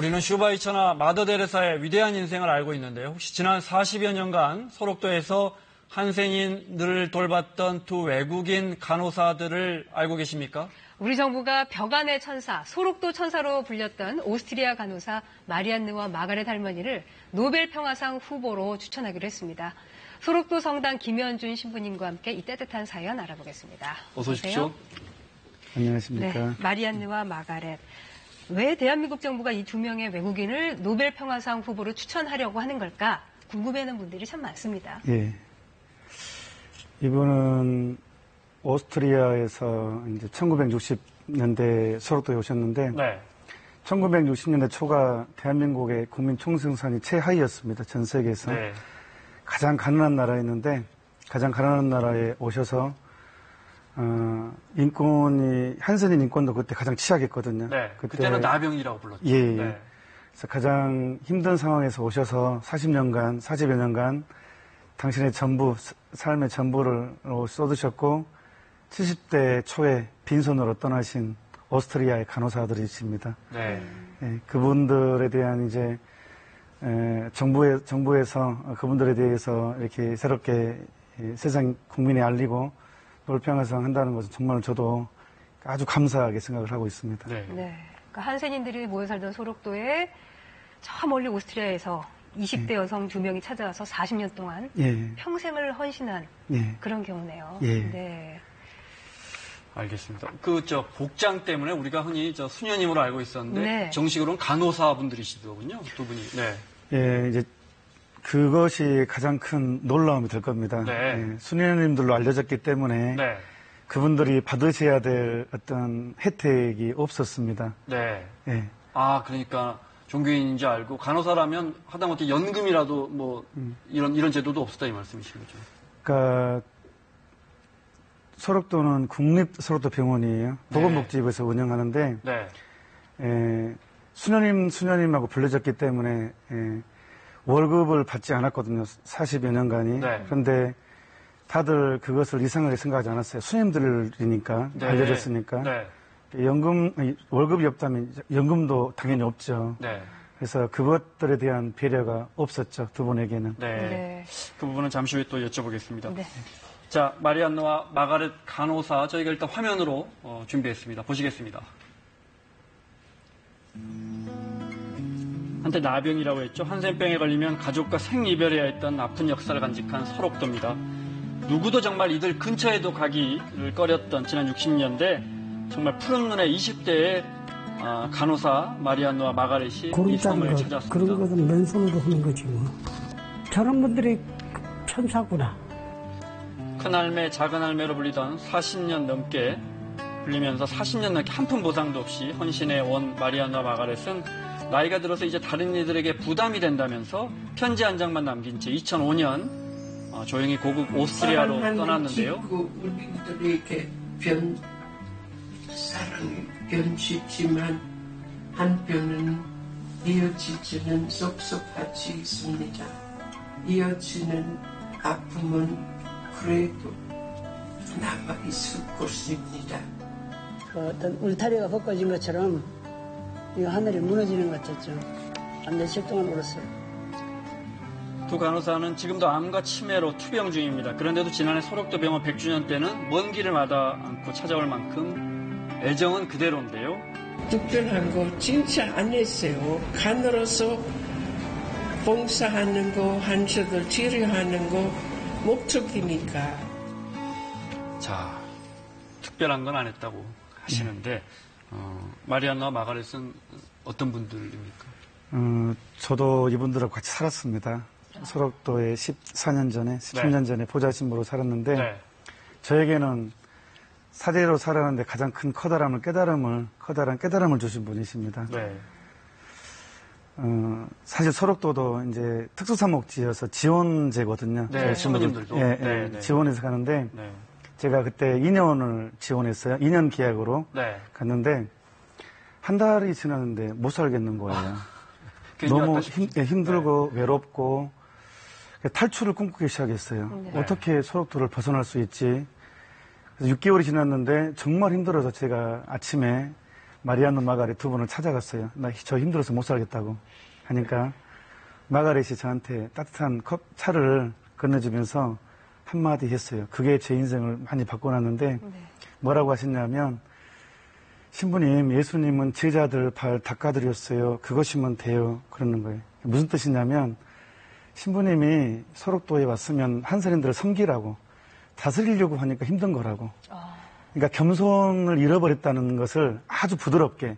우리는 슈바이처나 마더 데레사의 위대한 인생을 알고 있는데요. 혹시 지난 40여 년간 소록도에서 한센인들을 돌봤던 두 외국인 간호사들을 알고 계십니까? 우리 정부가 벽안의 천사, 소록도 천사로 불렸던 오스트리아 간호사 마리안느와 마가렛 할머니를 노벨 평화상 후보로 추천하기로 했습니다. 소록도 성당 김현준 신부님과 함께 이 따뜻한 사연 알아보겠습니다. 어서 오십시오. 안녕하십니까. 네, 마리안느와 마가렛. 왜 대한민국 정부가 이 두 명의 외국인을 노벨 평화상 후보로 추천하려고 하는 걸까? 궁금해하는 분들이 참 많습니다. 예. 이분은 오스트리아에서 이제 1960년대 소록도에 오셨는데, 네. 1960년대 초가 대한민국의 국민 총생산이 최하위였습니다. 전 세계에서. 네. 가장 가난한 나라였는데, 가장 가난한 나라에 오셔서, 인권이, 한센인 인권도 그때 가장 취약했거든요. 네. 그때는 나병이라고 불렀죠. 예. 네. 그래서 가장 힘든 상황에서 오셔서 40년간, 40여 년간 당신의 전부, 삶의 전부를 쏟으셨고, 70대 초에 빈손으로 떠나신 오스트리아의 간호사들이십니다. 네. 예, 그분들에 대한 이제, 정부에서 그분들에 대해서 이렇게 새롭게 세상 국민에 알리고 노벨평화상 한다는 것은 정말 저도 아주 감사하게 생각을 하고 있습니다. 네. 네. 그러니까 한센인들이 모여 살던 소록도에 저 멀리 오스트리아에서 20대 여성 2명이 찾아와서 40년 동안 예. 평생을 헌신한 예. 그런 경우네요. 예. 네. 알겠습니다. 복장 때문에 우리가 흔히 수녀님으로 알고 있었는데, 네. 정식으로는 간호사분들이시더군요, 두 분이. 네. 예, 이제 그것이 가장 큰 놀라움이 될 겁니다. 네. 예, 수녀님들로 알려졌기 때문에 네. 그분들이 받으셔야 될 어떤 혜택이 없었습니다. 네. 예. 아, 그러니까 종교인인지 알고 간호사라면 하다못해 연금이라도 이런 제도도 없었다 이 말씀이신 거죠. 그러니까 소록도는 국립 소록도 병원이에요. 보건복지부에서 운영하는데 네. 수녀님하고 불려졌기 때문에 월급을 받지 않았거든요. 40여 년간이. 네. 그런데 다들 그것을 이상하게 생각하지 않았어요. 수녀님들이니까 네. 알려졌으니까. 네. 월급이 없다면 연금도 당연히 없죠. 네. 그래서 그것들에 대한 배려가 없었죠. 두 분에게는. 네. 네. 그 부분은 잠시 후에 또 여쭤보겠습니다. 네. 자, 마리안느와 마가렛 간호사 저희가 일단 화면으로 준비했습니다. 보시겠습니다. 한때 나병이라고 했죠. 한센병에 걸리면 가족과 생이별해야 했던 아픈 역사를 간직한 소록도입니다. 누구도 정말 이들 근처에도 가기를 꺼렸던 지난 60년대 정말 푸른 눈의 20대의 간호사 마리안느와 마가렛이 이 섬을 찾았습니다. 그런 것은 맨손으로 하는 거지 뭐. 저런 분들이 천사구나. 큰할매, 작은할매로 불리던 40년 넘게 불리면서 40년 넘게 한 푼 보상도 없이 헌신해 온 마리안느와 마가렛은 나이가 들어서 이제 다른 이들에게 부담이 된다면서 편지 한 장만 남긴 채 2005년 조용히 고국 오스트리아로 떠났는데요. 우리들에게 사랑이 변치지만 한편은 이어지지는 섭섭하지 있습니다. 이어지는 아픔은 그래도 남아있을 것입니다. 그 어떤 울타리가 벗겨진 것처럼 이 하늘이 무너지는 것 같았죠. 한 며칠 동안 울었어요. 두 간호사는 지금도 암과 치매로 투병 중입니다. 그런데도 지난해 소록도 병원 100주년 때는 먼 길을 마다 않고 찾아올 만큼 애정은 그대로인데요. 특별한 거 진짜 안 했어요. 간으로서 봉사하는 거, 환자들 치료하는 거 목적이니까. 자, 특별한 건 안 했다고 하시는데 마리안느와 마가렛은 어떤 분들입니까? 저도 이분들하고 같이 살았습니다. 소록도에 14년 전에, 10년 전에 보좌신부로 살았는데 네. 저에게는 사제로 살았는데 가장 큰 커다란 깨달음을 주신 분이십니다. 네. 사실 소록도도 이제 특수사목지여서 지원제거든요. 네, 신부님들도. 예, 네, 네. 지원해서 가는데 네. 제가 그때 2년을 지원했어요. 2년 계약으로 네. 갔는데 한 달이 지났는데 못 살겠는 거예요. 너무 힘들고 외롭고 탈출을 꿈꾸기 시작했어요. 네. 어떻게 소록도를 벗어날 수 있지? 그래서 6개월이 지났는데 정말 힘들어서 제가 아침에 마리안누 마가렛 두 분을 찾아갔어요. 나 저 힘들어서 못 살겠다고 하니까 마가렛이 저한테 따뜻한 차를 건네주면서 한마디 했어요. 그게 제 인생을 많이 바꿔놨는데 뭐라고 하셨냐면 신부님, 예수님은 제자들 발 닦아드렸어요. 그것이면 돼요. 그러는 거예요. 무슨 뜻이냐면 신부님이 소록도에 왔으면 한선인들을 섬기라고 다스리려고 하니까 힘든 거라고. 그러니까 겸손을 잃어버렸다는 것을 아주 부드럽게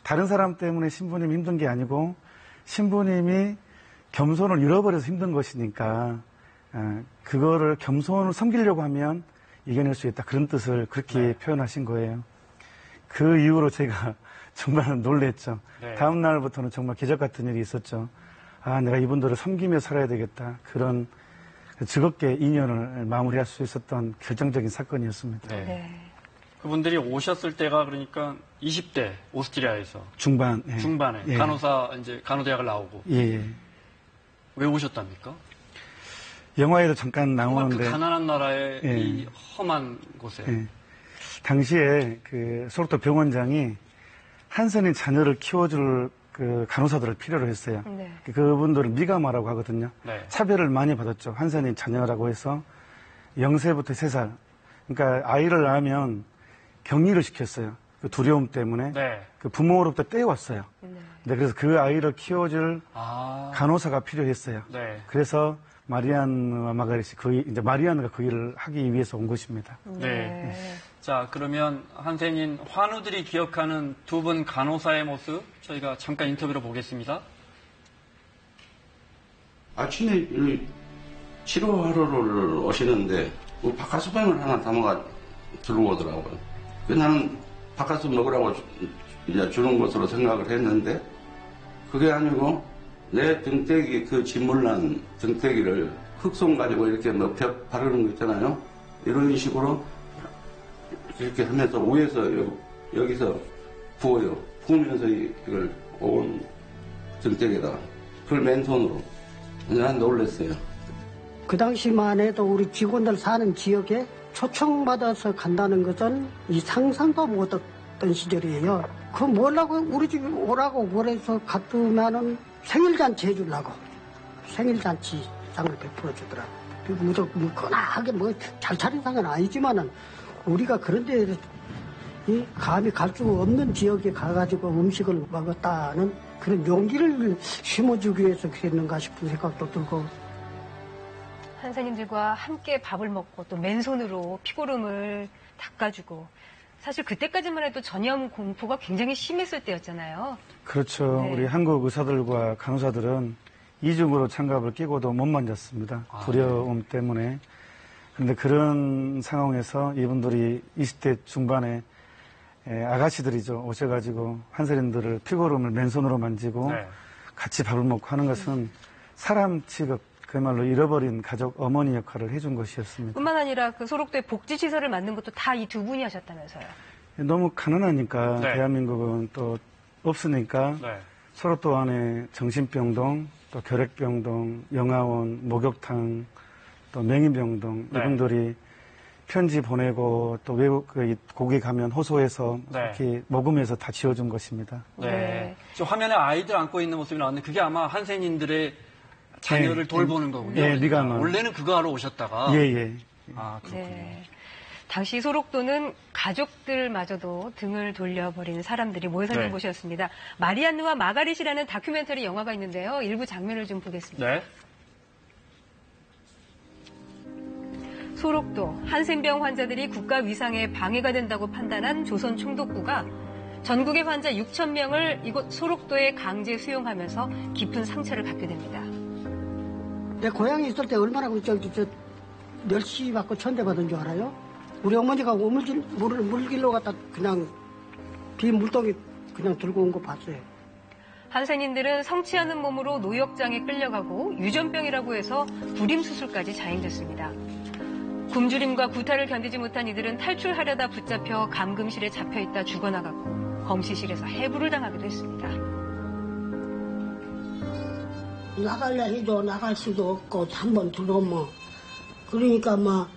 다른 사람 때문에 신부님이 힘든 게 아니고 신부님이 겸손을 잃어버려서 힘든 것이니까 그거를 겸손을 섬기려고 하면 이겨낼 수 있다. 그런 뜻을 그렇게 표현하신 거예요. 그 이후로 제가 정말 놀랬죠. 다음 날부터는 정말 기적 같은 일이 있었죠. 아, 내가 이분들을 섬기며 살아야 되겠다. 그런 즐겁게 인연을 마무리할 수 있었던 결정적인 사건이었습니다. 그분들이 오셨을 때가 그러니까 20대 오스트리아에서 중반에 간호사 이제 간호대학을 나오고 왜 오셨답니까? 영화에도 잠깐 나오는데 그 가난한 나라의 이 험한 곳에 당시에 그 소록도 병원장이 한선인 자녀를 키워줄 그 간호사들을 필요로 했어요. 그분들을 미가마라고 하거든요. 차별을 많이 받았죠. 한선인 자녀라고 해서 0세부터 3살. 그러니까 아이를 낳으면 격리를 시켰어요. 그 두려움 때문에 그 부모로부터 떼어왔어요. 그래서 그 아이를 키워줄 간호사가 필요했어요. 그래서 마리안누와 마가렛이 이제 마리안누가 그 일을 하기 위해서 온 것입니다. 자, 그러면 한센인 환우들이 기억하는 두 분 간호사의 모습 저희가 잠깐 인터뷰로 보겠습니다. 아침에 치료하러 오시는데 바카스병을 하나 담아가 들고 오더라고요. 나는 바카스 먹으라고 이제 주는 것으로 생각을 했는데 그게 아니고 내 등대기 그 짓물난 등대기를 흑손 가지고 이렇게 뭐 벽 바르는 거 있잖아요. 이런 식으로 이렇게 하면서 위에서 여기서 부어요. 부으면서 이걸 온 등대기에다가 그걸 맨손으로. 난 놀랐어요. 그 당시만 해도 우리 직원들 사는 지역에 초청받아서 간다는 것은 이 상상도 못했던 시절이에요. 그 뭐라고 우리 집에 오라고 그래서 갔으면은 생일잔치 해주려고 생일잔치상을 베풀어 주더라고. 무조건 거나하게 뭐 잘 차린 상은 아니지만은 우리가 그런데 감히 갈 수 없는 지역에 가가지고 음식을 먹었다는 그런 용기를 심어주기 위해서 그랬는가 싶은 생각도 들고. 한선인들과 함께 밥을 먹고 또 맨손으로 피고름을 닦아주고 사실 그때까지만 해도 전염 공포가 굉장히 심했을 때였잖아요. 그렇죠. 우리 한국 의사들과 간호사들은 이중으로 장갑을 끼고도 못 만졌습니다. 두려움 때문에. 그런데 그런 상황에서 이분들이 20대 중반에 아가씨들이죠. 오셔가지고 한선인들을 피고름을 맨손으로 만지고 같이 밥을 먹고 하는 것은 사람 취급, 그야말로 잃어버린 가족 어머니 역할을 해준 것이었습니다. 뿐만 아니라 그 소록도의 복지시설을 만든 것도 다 이 두 분이 하셨다면서요. 너무 가난하니까 대한민국은 또 없으니까 소록도 안에 정신병동, 또 결핵병동, 영아원, 목욕탕, 또 명인병동 이분들이 편지 보내고 또 외국 거기 가면 호소해서 이렇게 모금해서 다 지어준 것입니다. 저 화면에 아이들 안고 있는 모습이 나왔는데 그게 아마 한센인들의 자녀를 돌보는 거군요. 미가마. 원래는 그거 하러 오셨다가. 아, 그렇군요. 당시 소록도는 가족들마저도 등을 돌려버린 사람들이 모여 사는 곳이었습니다. 마리안누와 마가렛이라는 다큐멘터리 영화가 있는데요. 일부 장면을 좀 보겠습니다. 소록도, 한센병 환자들이 국가 위상에 방해가 된다고 판단한 조선 총독부가 전국의 환자 6,000명을 이곳 소록도에 강제 수용하면서 깊은 상처를 받게 됩니다. 내 고향에 있을 때 얼마나 멸시 받고 천대받은 줄 알아요? 우리 어머니가 물길로 갔다 그냥 빈 물동이 그냥 들고 온 거 봤어요. 한센인들은 성치 않은 몸으로 노역장에 끌려가고 유전병이라고 해서 불임수술까지 자행됐습니다. 굶주림과 구타를 견디지 못한 이들은 탈출하려다 붙잡혀 감금실에 잡혀있다 죽어나갔고 검시실에서 해부를 당하기도 했습니다. 나갈래 해도 나갈 수도 없고 한 번 들어오면 그러니까 막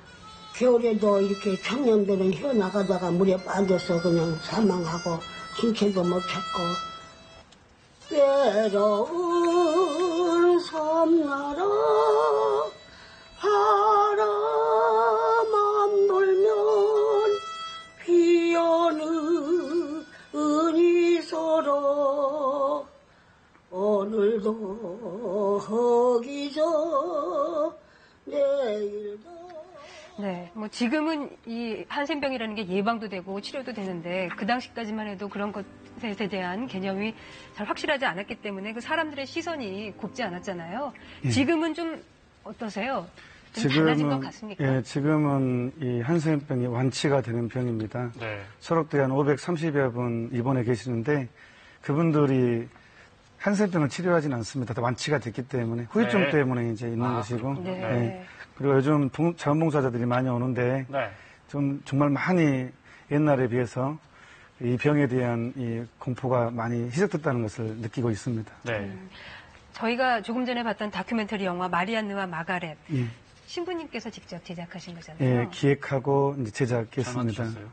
겨울에도 이렇게 청년들은 헤어나가다가 물에 빠져서 그냥 사망하고 신체도 못 찾고 외로운 섬나라 바람만 불면 비오는 이소로 오늘도 허기져 내일도. 네, 뭐 지금은 이 한센병이라는 게 예방도 되고 치료도 되는데 그 당시까지만 해도 그런 것에 대한 개념이 잘 확실하지 않았기 때문에 그 사람들의 시선이 곱지 않았잖아요. 예. 지금은 좀 어떠세요? 좀 달라진 것 같습니까? 예, 지금은 이 한센병이 완치가 되는 병입니다. 네. 소록도에 한 530여 분 입원해 계시는데 그분들이 한센병을 치료하지는 않습니다. 다 완치가 됐기 때문에 후유증 네. 때문에 이제 있는 것이고. 네. 예. 그리고 요즘 자원봉사자들이 많이 오는데 네. 좀 정말 많이 옛날에 비해서 이 병에 대한 이 공포가 많이 희석됐다는 것을 느끼고 있습니다. 네. 저희가 조금 전에 봤던 다큐멘터리 영화 마리안느와 마가렛 예. 신부님께서 직접 제작하신 거잖아요. 예, 기획하고 이제 제작했습니다. 잘 맞추셨어요.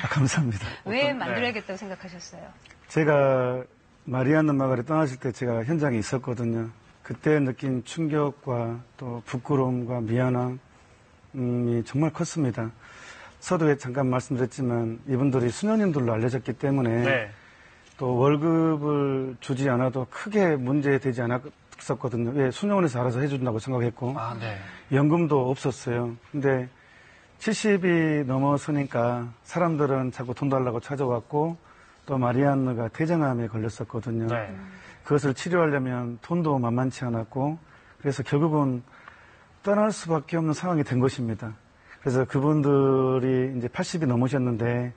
감사합니다. 왜 만들어야겠다고 생각하셨어요? 제가 마리안느 마가렛 떠나실 때 제가 현장에 있었거든요. 그때 느낀 충격과 또 부끄러움과 미안함이 정말 컸습니다. 서두에 잠깐 말씀드렸지만 이분들이 수녀님들로 알려졌기 때문에 네. 또 월급을 주지 않아도 크게 문제되지 않았었거든요. 왜 수녀원에서 알아서 해준다고 생각했고 아, 네. 연금도 없었어요. 근데 70이 넘어서니까 사람들은 자꾸 돈 달라고 찾아왔고 또 마리안느가 대장암에 걸렸었거든요. 네. 그것을 치료하려면 돈도 만만치 않았고 그래서 결국은 떠날 수밖에 없는 상황이 된 것입니다. 그래서 그분들이 이제 80이 넘으셨는데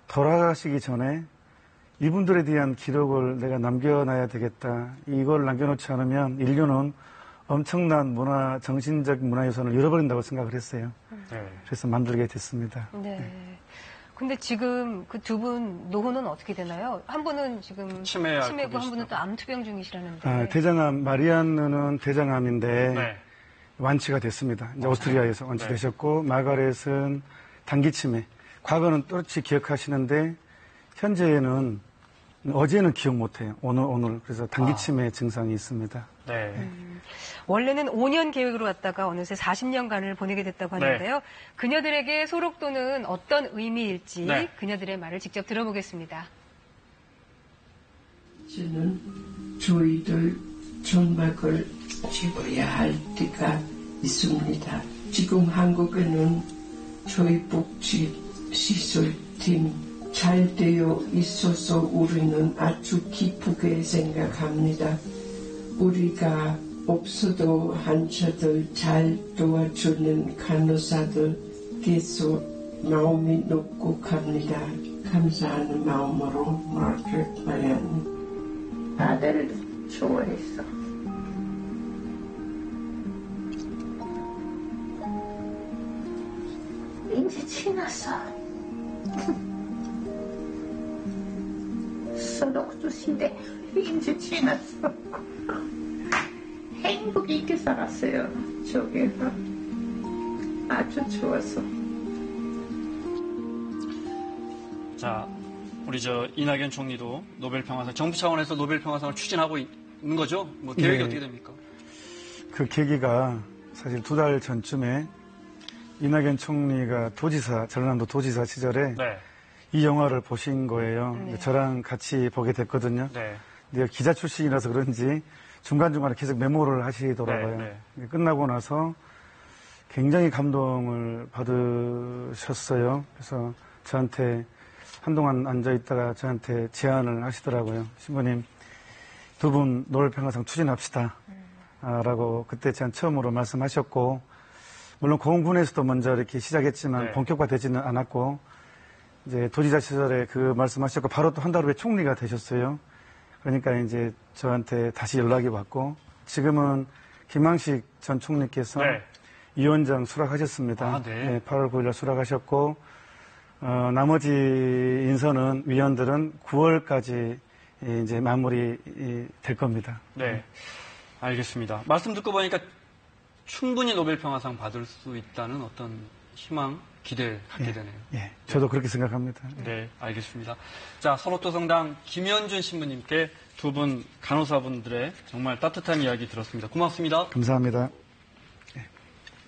돌아가시기 전에 이분들에 대한 기록을 내가 남겨놔야 되겠다. 이걸 남겨놓지 않으면 인류는 엄청난 정신적 문화유산을 잃어버린다고 생각을 했어요. 네. 그래서 만들게 됐습니다. 네. 근데 지금 그 두 분 노후는 어떻게 되나요? 한 분은 지금 치매에 앓고 치매고 한 분은 계시다고. 또 암투병 중이시라는데. 대장암, 마리안느는 대장암인데 네. 완치가 됐습니다. 이제 오스트리아에서 완치되셨고 마가렛은 단기 치매. 과거는 또렷이 기억하시는데 현재는 어제는 기억 못해요. 오늘 그래서 단기 치매 증상이 있습니다. 네. 원래는 5년 계획으로 왔다가 어느새 40년간을 보내게 됐다고 하는데요. 그녀들에게 소록도는 어떤 의미일지 네. 그녀들의 말을 직접 들어보겠습니다. 저는 저희들 전막을 집어야 할 때가 있습니다. 지금 한국에는 저희 복지 시설팀 잘 되어 있어서 우리는 아주 기쁘게 생각합니다. 우리가 없어도 환자들 잘 도와주는 간호사들께서 마음이 높고 갑니다. 감사하는 마음으로 마르크렛 마리안느. 다들 좋아했어. 이제 지났어. 소록도 시대 이제 지났어. 행복 있게 살았어요. 저기가 아주 좋았어. 자, 우리 이낙연 총리도 노벨 평화상, 정부 차원에서 노벨 평화상을 추진하고 있는 거죠? 뭐 계획이 네. 어떻게 됩니까? 그 계기가 사실 2달 전쯤에 이낙연 총리가 전라남도 도지사 시절에 네. 이 영화를 보신 거예요. 저랑 같이 보게 됐거든요. 네. 근데 기자 출신이라서 그런지 중간중간에 계속 메모를 하시더라고요. 네, 끝나고 나서 굉장히 감동을 받으셨어요. 그래서 저한테 한동안 앉아있다가 저한테 제안을 하시더라고요. 신부님, 두 분 노벨평화상 추진합시다. 라고 그때 제가 처음으로 말씀하셨고, 물론 공군에서도 먼저 이렇게 시작했지만 네. 본격화되지는 않았고, 이제 도지사 시절에 그 말씀하셨고, 바로 또 한 달 후에 총리가 되셨어요. 그러니까 이제 저한테 다시 연락이 왔고, 지금은 김항식 전 총리께서 네. 위원장 수락하셨습니다. 아, 네. 8월 9일날 수락하셨고, 나머지 인선은 위원들은 9월까지 이제 마무리 될 겁니다. 네. 알겠습니다. 말씀 듣고 보니까 충분히 노벨 평화상 받을 수 있다는 어떤 희망, 기대 갖게 되네요. 예, 저도 그렇게 생각합니다. 네, 알겠습니다. 자, 선옥도 성당 김현준 신부님께 두 분 간호사분들의 정말 따뜻한 이야기 들었습니다. 고맙습니다. 감사합니다.